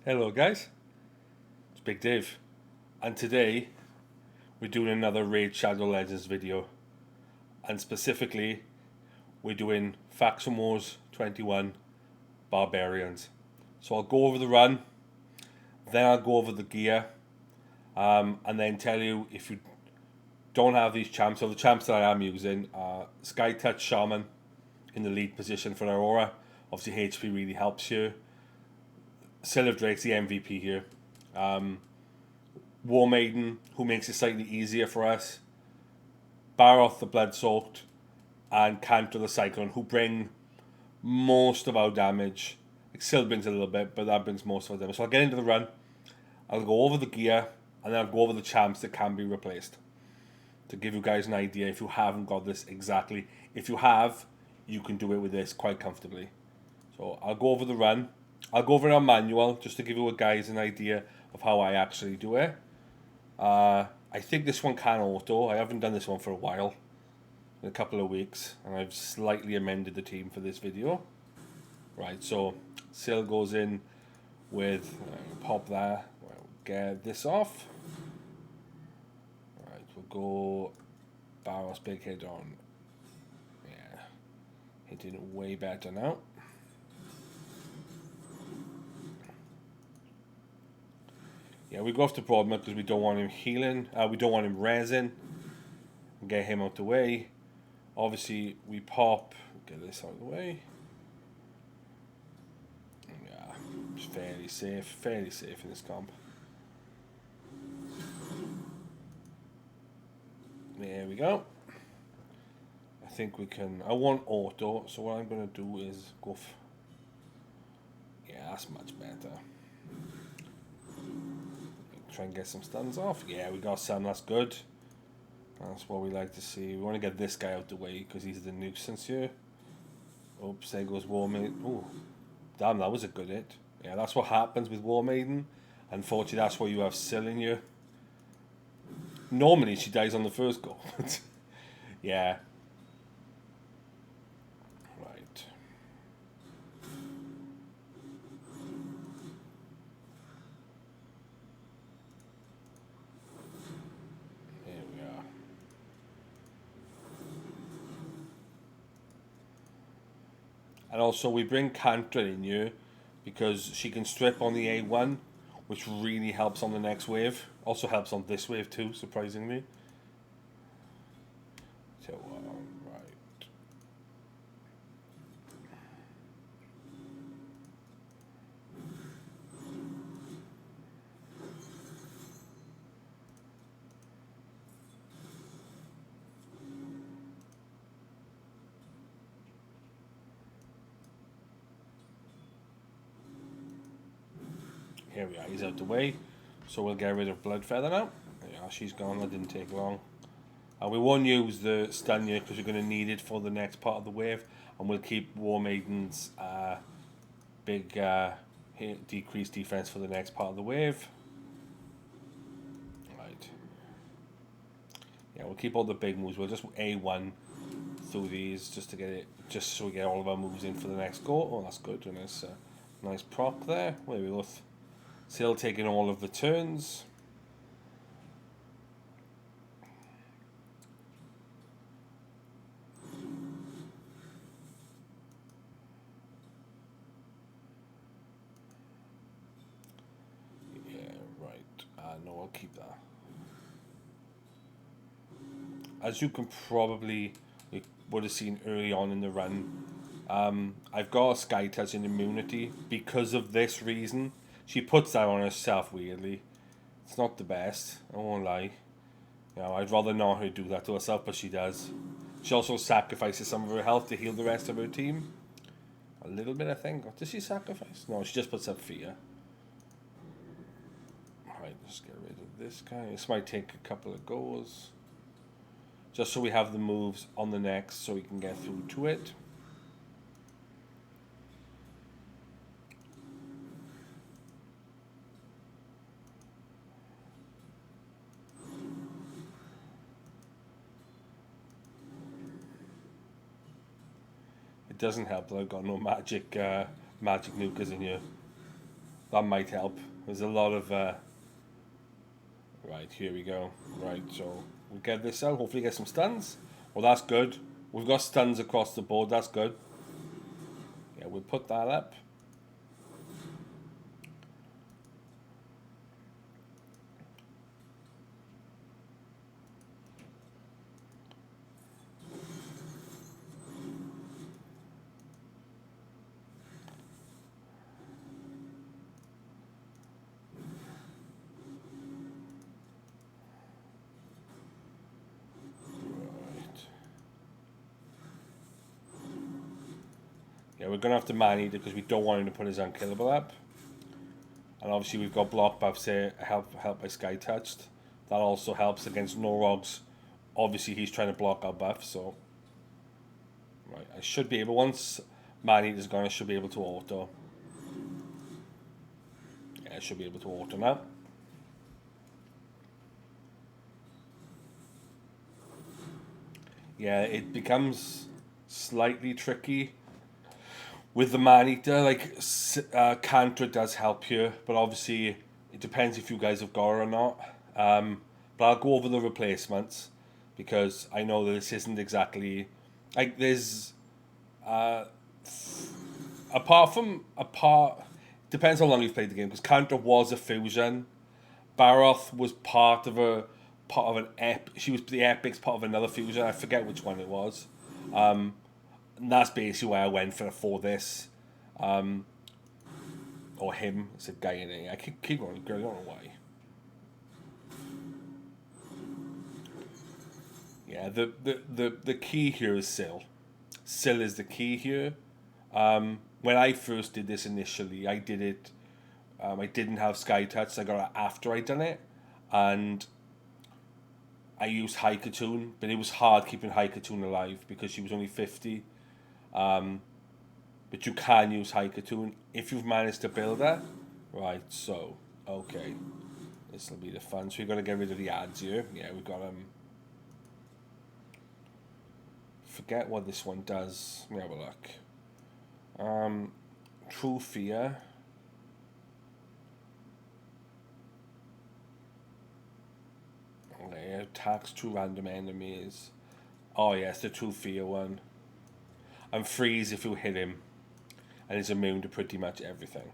Hello guys, it's Big Dave, and today we're doing another Raid Shadow Legends video, and specifically we're doing Faction Wars 21 Barbarians. So I'll go over the run, then I'll go over the gear, and then tell you if you don't have these champs, so the champs that I am using are skytouched shaman in the lead position for Aurora. Obviously HP really helps you. Scyl of Drake's the MVP here. Warmaiden, who makes it slightly easier for us. Baroth the bloodsoaked, and kantra the cyclone, who bring most of our damage. It still brings a little bit, but that brings most of our damage. So I'll get into the run. I'll go over the gear, and then I'll go over the champs that can be replaced, to give you guys an idea if you haven't got this exactly. If you have, you can do it with this quite comfortably. So I'll go over the run. I'll go over our manual just to give you guys an idea of how I actually do it. I think this one can auto. I haven't done this one for a while, in a couple of weeks, and I've slightly amended the team for this video. Right, so Scyl goes in with, pop that, we'll get this off. Right, we'll go Barrows big head on. Yeah, hitting it way better now. Yeah, we go off to Broadman because we don't want him healing. We don't want him resin. Get him out the way. Obviously, we pop. Get this out of the way. Yeah, it's fairly safe. Fairly safe in this comp. There we go. I think we can. I want auto, so what I'm going to do is go. Yeah, that's much better. Try and get some stuns off. Yeah, we got some. That's good. That's what we like to see. We want to get this guy out the way because he's the nuisance here. Oops, there goes Warmaiden. Oh, damn, that was a good hit. Yeah, that's what happens with Warmaiden. Unfortunately, that's why you have Scyl in you. Normally, she dies on the first go. Yeah. Right. And also we bring kantra in here because she can strip on the A1, which really helps on the next wave. Also helps on this wave too, surprisingly. So, right. Here we are, he's out the way. So we'll get rid of Blood Feather now. Yeah, she's gone, that didn't take long. And we won't use the stun yet because we're going to need it for the next part of the wave. And we'll keep Warmaiden's big decreased defense for the next part of the wave. Right. Yeah, we'll keep all the big moves. We'll just A1 through these just to get it, just so we get all of our moves in for the next go. Oh, that's good. And it's nice proc there. Where we go. Still taking all of the turns. Yeah, right. No, I'll keep that. As you can probably would have seen early on in the run, I've got a skytouched in immunity because of this reason. She puts that on herself weirdly. It's not the best, I won't lie. You know, I'd rather not her do that to herself, but she does. She also sacrifices some of her health to heal the rest of her team. A little bit, I think. What does she sacrifice? No, she just puts up fear. Alright, let's get rid of this guy. This might take a couple of goes. Just so we have the moves on the next so we can get through to it. It doesn't help that I've got no magic nukers in here. That might help. There's a lot of... Right, here we go. Right, so we'll get this out. Hopefully get some stuns. Well, that's good. We've got stuns across the board. That's good. Yeah, we'll put that up. Yeah, we're going to have to man-eater because we don't want him to put his unkillable up. And obviously we've got block buffs here, help by skytouched. That also helps against Norogs. Obviously he's trying to block our buff, so... Right, I should be able, once man-eater's gone, I should be able to auto. Yeah, I should be able to auto now. Yeah, it becomes slightly tricky with the man-eater. Like, kantra does help you, but obviously it depends if you guys have got it or not. But I'll go over the replacements because I know that this isn't exactly like there's depends how long you've played the game, because kantra was a fusion. Baroth was part of an she was the epic's part of another fusion. I forget which one it was. And that's basically why I went for this. Or him. It's a guy in it. I keep going, I don't know why. Yeah, the key here is scyl. Scyl is the key here. When I first did this initially, I did it. I didn't have skytouched. I got it after I done it, and I used Haikatoon, but it was hard keeping Haikatoon alive because she was only 50. But you can use Haikatoon if you've managed to build her. Right, so, okay. This will be the fun. So we've got to get rid of the ads here. Yeah, we've got forget what this one does. Let me have a look. True Fear. Okay, attacks 2 random enemies. Oh yes, the True Fear one. And freeze if you hit him. And he's immune to pretty much everything.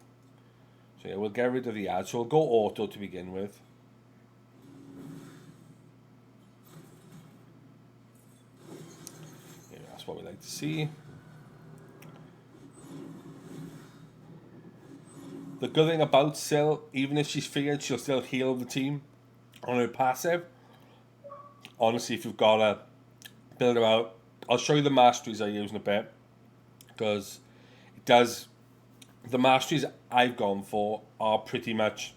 So yeah, we'll get rid of the ads. So we'll go auto to begin with. Yeah, that's what we like to see. The good thing about Scyl, even if she's feared, she'll still heal the team on her passive. Honestly, if you've got to build her out, I'll show you the masteries I use in a bit, because it does. The masteries I've gone for are pretty much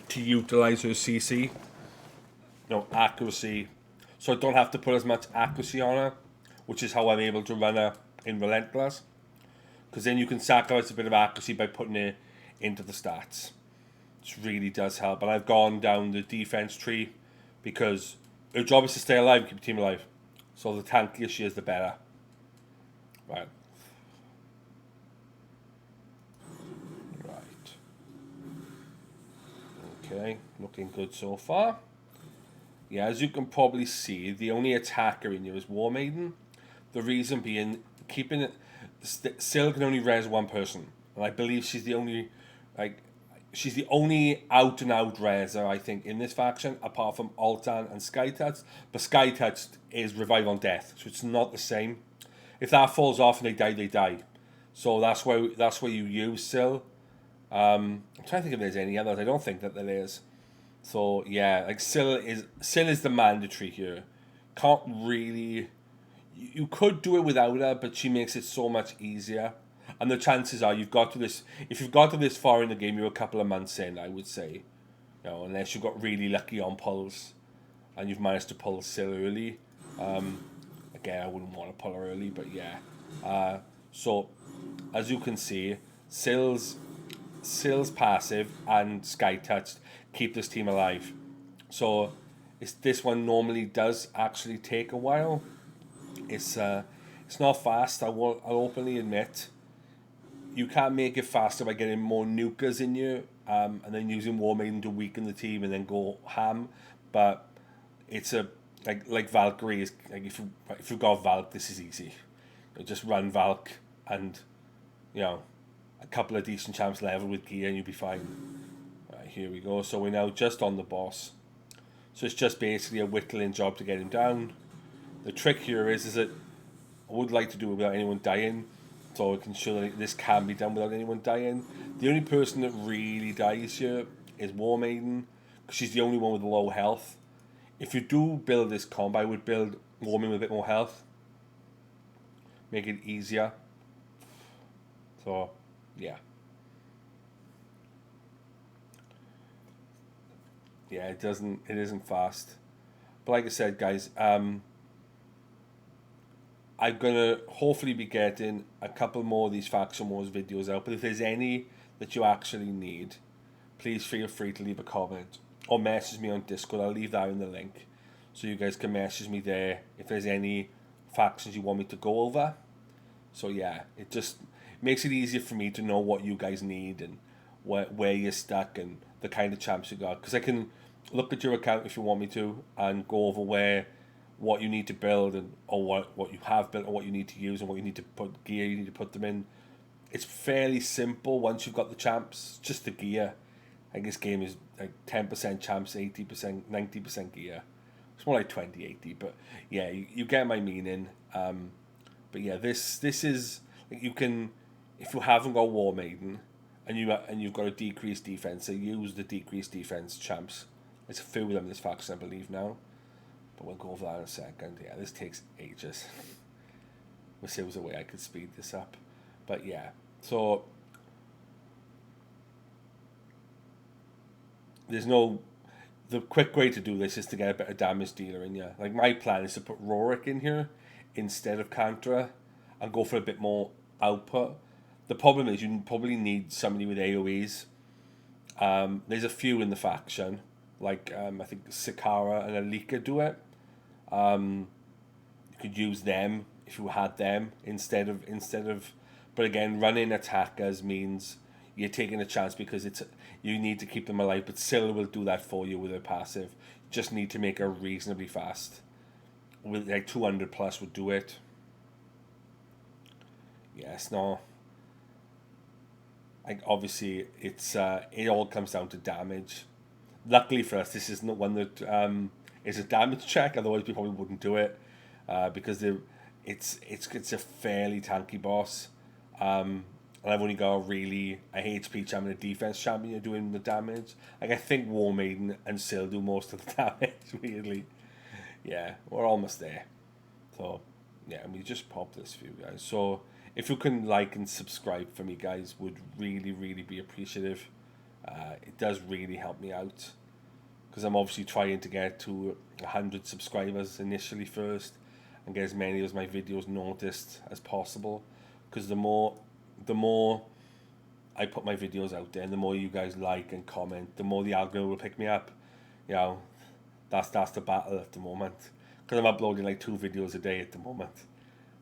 to utilize her CC, accuracy, so I don't have to put as much accuracy on her, which is how I'm able to run her in Relentless, because then you can sacrifice a bit of accuracy by putting it into the stats, which really does help. And I've gone down the defense tree because her job is to stay alive and keep the team alive. So the tankier she is, the better. Right. Okay, looking good so far. Yeah, as you can probably see, the only attacker in here is Warmaiden. The reason being, keeping it, Scyl can only res one person, and I believe she's the only, she's the only out and out reser I think in this faction, apart from Altan and Skytouched. But Skytouched is revive on death, so it's not the same. If that falls off and they die, they die. So that's where you use Scyl. I'm trying to think if there's any others. I don't think that there is. So yeah, like Scyl is the mandatory here. Can't really. You could do it without her, but she makes it so much easier. And the chances are you've got to this. If you've got to this far in the game, you're a couple of months in, I would say. Unless you got really lucky on pulls, and you've managed to pull Scyl early. Again, I wouldn't want to pull her early, but yeah. So as you can see, Scyl's passive and Skytouched keep this team alive. So this one normally does actually take a while. It's not fast. I'll openly admit. you can't make it faster by getting more nukers in you, and then using warmaiden to weaken the team and then go ham. But it's a like Valkyrie is like if you've got Valk, this is easy. You just run Valk and a couple of decent champs level with gear and you'll be fine. Right, here we go. So we're now just on the boss. So it's just basically a whittling job to get him down. The trick here is that I would like to do it without anyone dying, so I can show that this can be done without anyone dying. The only person that really dies here is Warmaiden, because she's the only one with low health. If you do build this combo, I would build Warmaiden with a bit more health. Make it easier. So, yeah. Yeah, it isn't fast. But like I said, guys, I'm gonna hopefully be getting a couple more of these faction wars videos out. But if there's any that you actually need, please feel free to leave a comment or message me on Discord. I'll leave that in the link, so you guys can message me there if there's any factions you want me to go over. So yeah, it just makes it easier for me to know what you guys need and where you're stuck and the kind of champs you got. Because I can look at your account if you want me to and go over what you need to build and or what you have built and what you need to use and what you need to put gear you need to put them in. It's fairly simple once you've got the champs, just the gear. I think this game is like 10% champs, 80%, 90% gear. It's more like 20-80, but yeah, you get my meaning. But yeah, this is you can, if you haven't got Warmaiden and you've got a decreased defense, so use the decreased defense champs. There's a few of them in this faction, I believe now, but we'll go over that in a second. Yeah, this takes ages. Wish there was a way I could speed this up, but yeah. So the quick way to do this is to get a bit of damage dealer in you. Like my plan is to put Rorik in here instead of Kantra and go for a bit more output. The problem is you probably need somebody with AoEs. There's a few in the faction, like I think Sakara and Alika do it. You could use them if you had them instead of. But again, running attackers means you're taking a chance because you need to keep them alive. But Scyl will do that for you with a passive. You just need to make her reasonably fast. With like 200 plus would do it. Yes, no. Like obviously, it all comes down to damage. Luckily for us, this isn't one that is a damage check. Otherwise, we probably wouldn't do it because it's a fairly tanky boss. And I've only got a HP champion and a defense champion doing the damage. Like I think Warmaiden and Scyl do most of the damage. Weirdly, yeah, we're almost there. So yeah, and we just popped this for you guys. So if you can like and subscribe for me, guys, would really be appreciative. It does really help me out because I'm obviously trying to get to 100 subscribers initially first and get as many of my videos noticed as possible. Because the more I put my videos out there, and the more you guys like and comment, the more the algorithm will pick me up. You know, that's the battle at the moment. Because I'm uploading like 2 videos a day at the moment,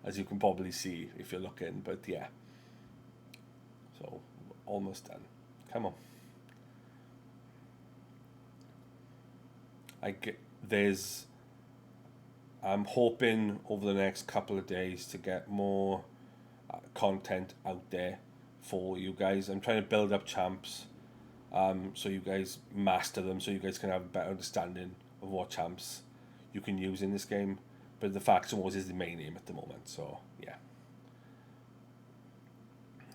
as you can probably see if you're looking. But yeah, so almost done. Come on. I'm hoping over the next couple of days to get more content out there for you guys. I'm trying to build up champs so you guys master them, so you guys can have a better understanding of what champs you can use in this game. But the faction wars is the main aim at the moment, so yeah.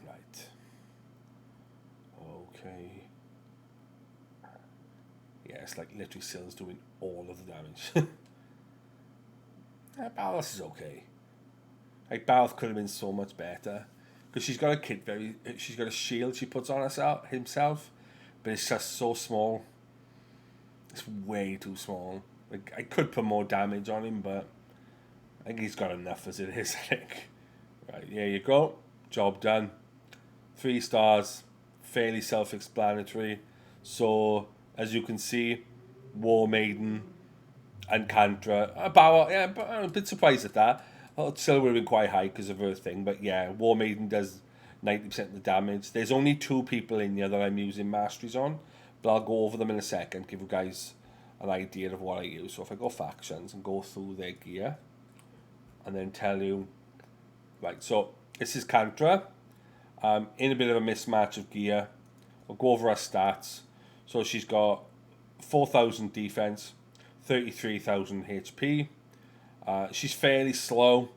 Right. Okay. Yeah, it's like literally Syl's doing all of the damage. Baroth is okay. Like Baroth could have been so much better because she's got a shield she puts on himself, but it's just so small. It's way too small. Like I could put more damage on him, but I think he's got enough as it is. I think. Right, there you go. Job done. 3 stars. Fairly self-explanatory. So as you can see, Warmaiden and Kantra. Yeah, but I'm a bit surprised at that. Well, Scyl would have been quite high because of her thing, but yeah, Warmaiden does 90% of the damage. There's only 2 people in here that I'm using masteries on, but I'll go over them in a second, give you guys an idea of what I use. So if I go factions and go through their gear, and then tell you, right, so this is Kantra, in a bit of a mismatch of gear. I'll go over her stats. So she's got 4,000 defense, 33,000 HP. She's fairly slow.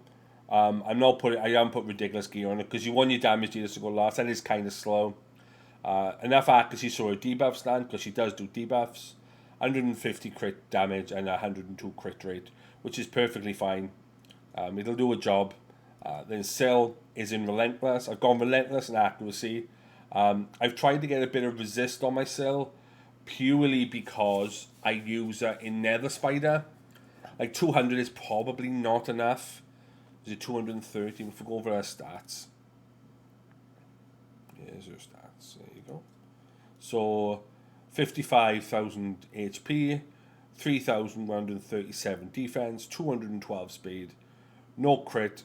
I haven't put ridiculous gear on it because you want your damage dealers to go last. That is kind of slow. Enough accuracy so her debuffs land because she does do debuffs. 150 crit damage and 102 crit rate, which is perfectly fine. It'll do a job. Then scyl is in relentless. I've gone relentless and accuracy. I've tried to get a bit of resist on my scyl purely because I use her in Nether Spider. Like 200 is probably not enough. Is it 230? If we go over her stats. Here's her stats. There you go. So 55,000 HP, 3,137 defense, 212 speed, no crit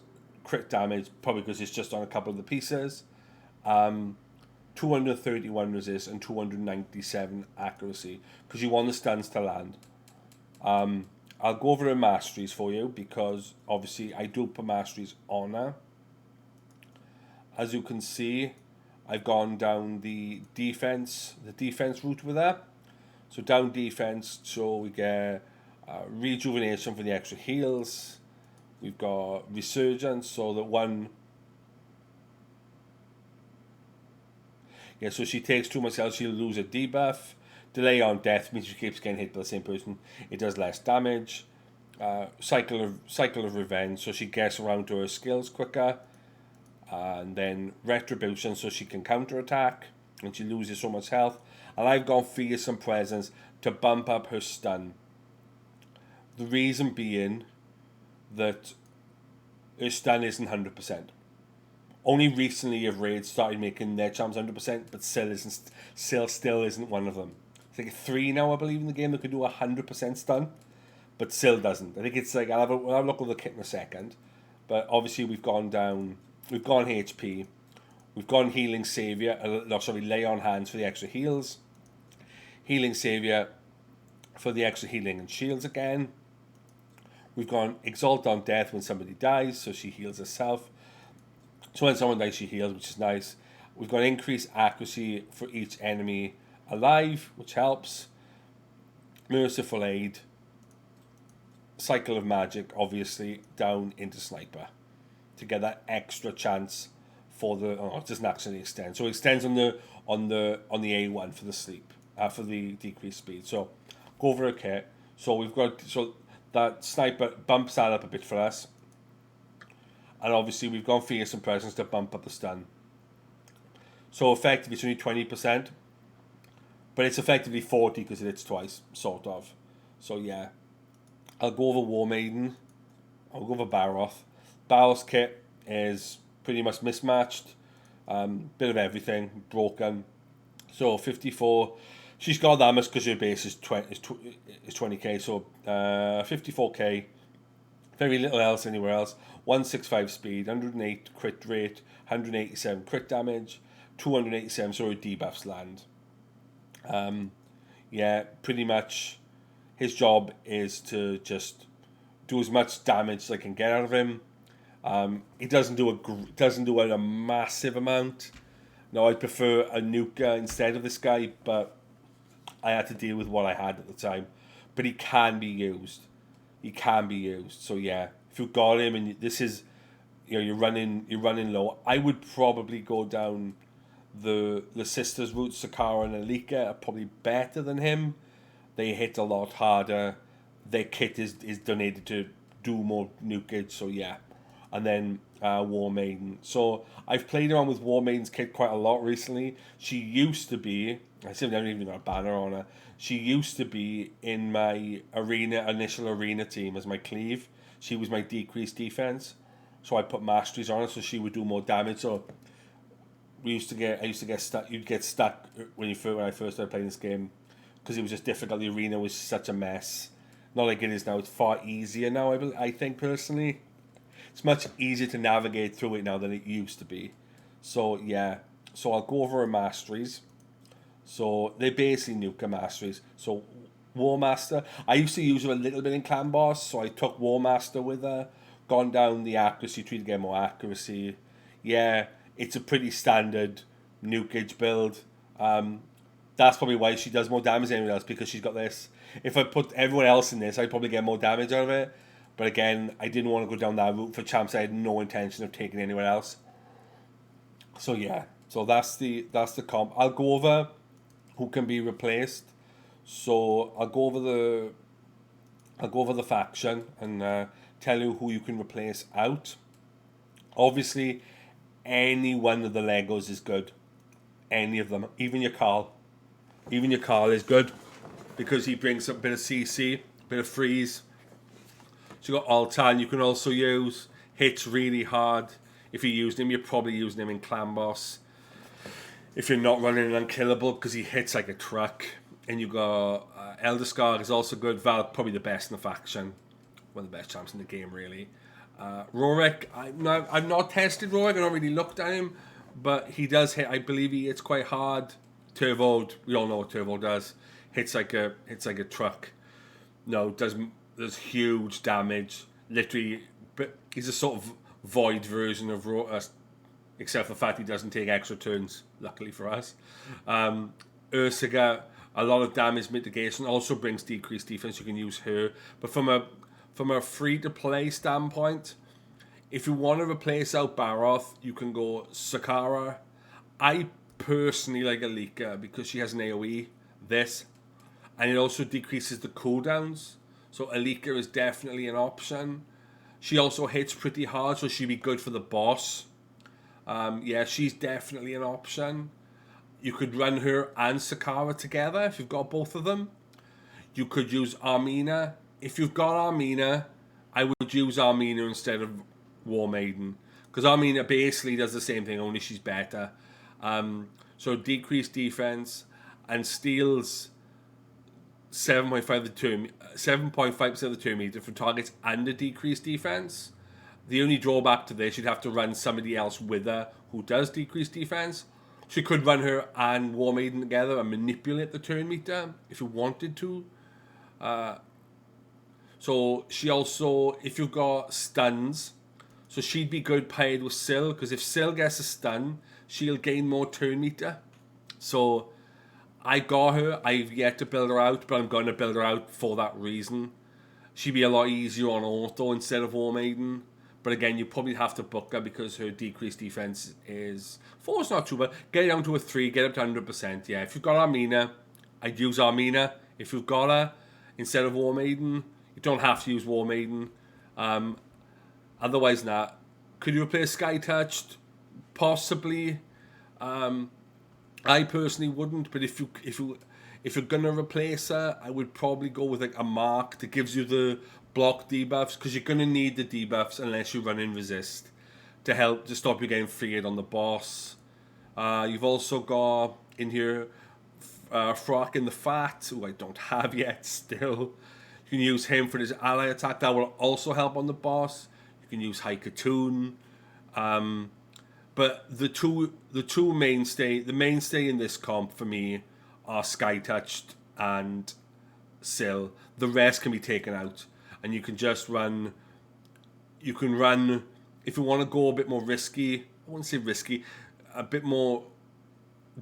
damage, probably because it's just on a couple of the pieces. 231 resist and 297 accuracy because you want the stuns to land. I'll go over her masteries for you because obviously I do put masteries on her. As you can see, I've gone down the defense route with her. So down defense, so we get rejuvenation for the extra heals. We've got resurgence, so that one. Yeah, so she takes 2 myself, she'll lose a debuff. Delay on death means she keeps getting hit by the same person. It does less damage. Cycle of revenge, so she gets around to her skills quicker. And then retribution, so she can counterattack and she loses so much health. And I've gone fearsome presence to bump up her stun. The reason being that her stun isn't 100%. Only recently have raids started making their charms 100%, but Scyl still isn't one of them. I think 3 now, I believe, in the game that can do 100% stun, but Scyl doesn't. I think it's like, I'll look at the kit in a second, but obviously we've gone HP, we've gone healing savior, lay on hands for the extra heals, healing savior for the extra healing and shields again. We've gone exalt on death when somebody dies, so she heals herself. So when someone dies, she heals, which is nice. We've got increased accuracy for each enemy alive, which helps. Merciful aid. Cycle of magic, obviously, down into sniper to get that extra chance for the. Oh, it doesn't actually extend. So it extends on the A1 for the sleep, for the decreased speed. So go over a kit. So we've got that sniper bumps that up a bit for us. And obviously we've gone fearsome presence to bump up the stun. So effectively it's only 20%. But it's effectively 40 because it hits twice, sort of. So yeah. I'll go over warmaiden. I'll go over baroth. Baroth's kit is pretty much mismatched. Bit of everything. Broken. So 54. She's got that much because her base is 20k. So 54k. Very little else anywhere else. 165 speed, 108 crit rate, 187 crit damage, 287 so her debuffs land. Yeah, pretty much his job is to just do as much damage as I can get out of him. He doesn't do a massive amount. No, I'd prefer a nuker instead of this guy, but I had to deal with what I had at the time. But he can be used. So yeah, if you've got him and this is, you're running low, I would probably go down the sisters route. Sakara and Alika are probably better than him. They hit a lot harder. Their kit is donated to do more nukage. So yeah, and then warmaiden. So I've played around with warmaiden's kit quite a lot recently. She used to be. I still haven't even got a banner on her. She used to be in my initial arena team as my cleave. She was my decreased defense, so I put masteries on her so she would do more damage. So I used to get stuck. You'd get stuck when I first started playing this game because it was just difficult. The arena was such a mess. Not like it is now. It's far easier now. I think personally, it's much easier to navigate through it now than it used to be. So yeah, so I'll go over her masteries. So they basically nuke her masteries. So War Master, I used to use her a little bit in Clan Boss, so I took War Master with her, gone down the accuracy tree to get more accuracy. Yeah, it's a pretty standard nukage build. That's probably why she does more damage than anyone else, because she's got this. If I put everyone else in this, I'd probably get more damage out of it. But again, I didn't want to go down that route for champs. I had no intention of taking anyone else. So yeah, so that's the comp. I'll go over who can be replaced. So I'll go over the faction and tell you who you can replace out. Obviously, any one of the Legos is good. Any of them, even your Carl. Even your Carl is good because he brings a bit of CC, a bit of freeze. So you got Altan. You can also use hits really hard. If you're using him, you're probably using him in Clan Boss. If you're not running an unkillable, because he hits like a truck. And you got Elder Scar is also good. Val, probably the best in the faction. One of the best champs in the game, really. Rorik, I've not tested Rorik. I've not really looked at him. But he does hit, I believe he hits quite hard. Turvo, we all know what Turvo does. Hits like a truck. No, does huge damage. Literally, but he's a sort of void version of Rorik, except for the fact he doesn't take extra turns, luckily for us. Ursaga, a lot of damage mitigation, also brings decreased defense. You can use her. But from a free-to-play standpoint, if you want to replace out Baroth, you can go Sakara. I personally like Alika because she has an AoE, and it also decreases the cooldowns. So Alika is definitely an option. She also hits pretty hard, so she'd be good for the boss. Yeah, she's definitely an option. You could run her and Sakara together if you've got both of them. You could use Armina. If you've got Armina, I would use Armina instead of Warmaiden. Because Armina basically does the same thing, only she's better. So decreased defense and steals 7.5% of the turn meter for targets under decreased defense. The only drawback to this, you'd have to run somebody else with her who does decreased defense. So you could run her and Warmaiden together and manipulate the turn meter if you wanted to. So she also, if you've got stuns, so she'd be good paired with Scyl, because if Scyl gets a stun, she'll gain more turn meter. So I got her. I've yet to build her out, but I'm going to build her out for that reason. She'd be a lot easier on auto instead of Warmaiden. But again, you probably have to book her because her decreased defense is 4. It's not too bad. Get it down to a 3, get up to 100%. Yeah, if you've got Armina, I'd use Armina. If you've got her instead of Warmaiden, you don't have to use Warmaiden. Otherwise, not. Could you replace skytouched? Possibly. I personally wouldn't, but if you're gonna replace her, I would probably go with like a mark that gives you the block debuffs, because you're gonna need the debuffs unless you run in resist to stop you getting feared on the boss. You've also got in here Frock in the Fat, who I don't have yet still. You can use him for his ally attack. That will also help on the boss. You can use Haikatoon. But the mainstay in this comp for me are Skytouched and Scyl. The rest can be taken out, and you can just run. You can run if you want to go a bit more risky. I wouldn't say risky, a bit more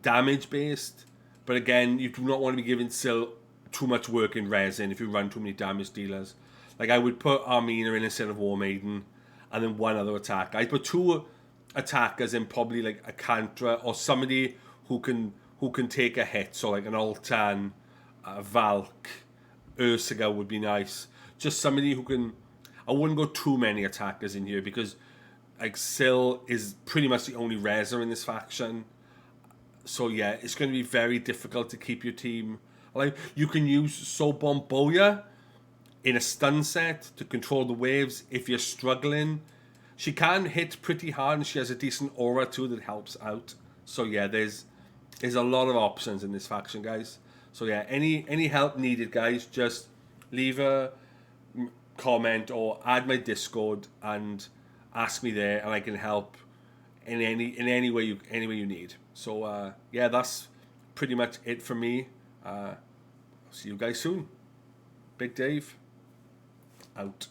damage based. But again, you do not want to be giving Scyl too much work in resin if you run too many damage dealers. Like I would put Armina in instead of Warmaiden, and then one other attack. I'd put 2 attackers in, probably like a kantra or somebody who can take a hit. So like an Altan, Valk, Ursaga would be nice. Just somebody who can. I wouldn't go too many attackers in here because like Scyl is pretty much the only Rezer in this faction. So yeah, it's going to be very difficult to keep your team. Like you can use Sobomboya in a stun set to control the waves if you're struggling. She can hit pretty hard, and she has a decent aura too that helps out. So yeah, there's a lot of options in this faction, guys. So yeah, any help needed, guys, just leave a comment or add my Discord and ask me there, and I can help in any way you need. So yeah, that's pretty much it for me. See you guys soon. Big Dave out.